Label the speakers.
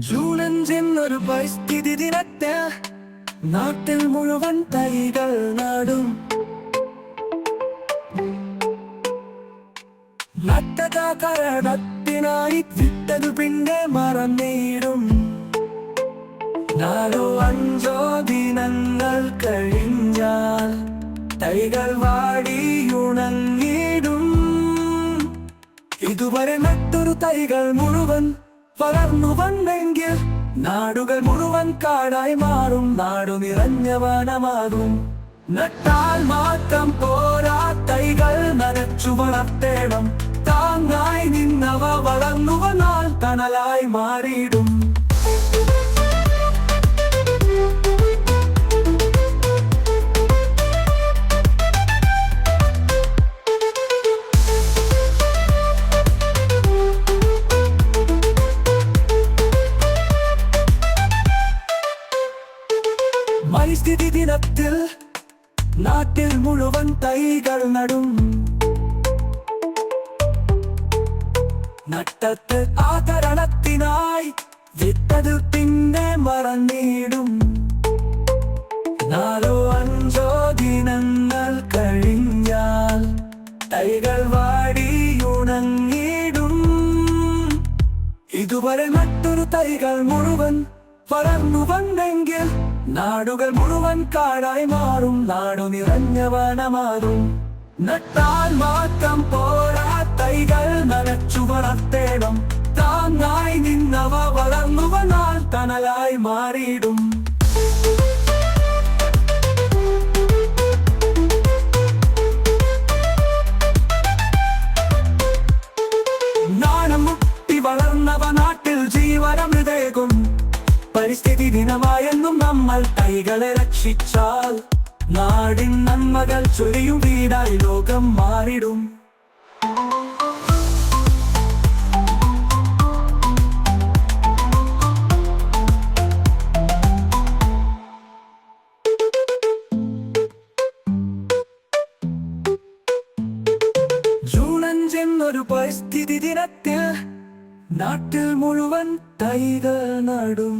Speaker 1: June 5 പരിസ്ഥിതി ദിനത്തിൽ നാട്ടിൽ മുഴുവൻ തൈകൾ നടും. നട്ടത കരടത്തിനായി വിട്ടതു പിന്നെ മറന്നിടും. 4-5 ദിനങ്ങൾ കഴിഞ്ഞാൽ തൈകൾ വാടിയുണങ്ങിടും. ഇതുവരെ നട്ടൊരു തൈകൾ മുഴുവൻ വളർന്നു വന്നെങ്കിൽ നാടുകൾ മുഴുവൻ കാടായി മാറും. നാടു നിറഞ്ഞ വനമാകും. നട്ടാൽ മാത്രം പോരാ, തൈകൾ നനച്ചു വളർത്തേണം. താങ്ങായി നിന്നവ വളർന്നു വന്നാൽ തണലായി മാറിയിടും. പരിസ്ഥിതി ദിനത്തിൽ നാട്ടിൽ മുഴുവൻ തൈകൾ നടും. നട്ടത്ത് ആദരണത്തിനായി വിട്ടത് പിന്നെ മറന്നിടും. 4-5 ദിനങ്ങൾ കഴിഞ്ഞാൽ തൈകൾ വാടിയുണങ്ങിടും. ഇതുവരെ നട്ടൊരു തൈകൾ മുഴുവൻ വളർന്നു വന്നെങ്കിൽ നാടുകൾ മുഴുവൻ കാടായി മാറും. നാടു നിറഞ്ഞ വനമാകും. നട്ടാൽ മാത്രം പോരാ, തൈകൾ നനച്ചു വളർത്തേണം. താങ്ങായി നിന്നവ വളർന്നു വന്നാൽ തണലായി മാറിയിടും. നാണം മുട്ടി വളർന്നവ നാട്ടിൽ ജീവനമൃതേകും. പരിസ്ഥിതി ദിനമായെന്നും നമ്മൾ തൈകളെ രക്ഷിച്ചാൽ നാടിൻ നന്മകൾ ചൊരിയും. വീടായി ലോകം മാറിടും. ജൂൺ 5 പരിസ്ഥിതി ദിനത്തിൽ നാട്ടിൽ മുഴുവൻ തൈകൾ നടും.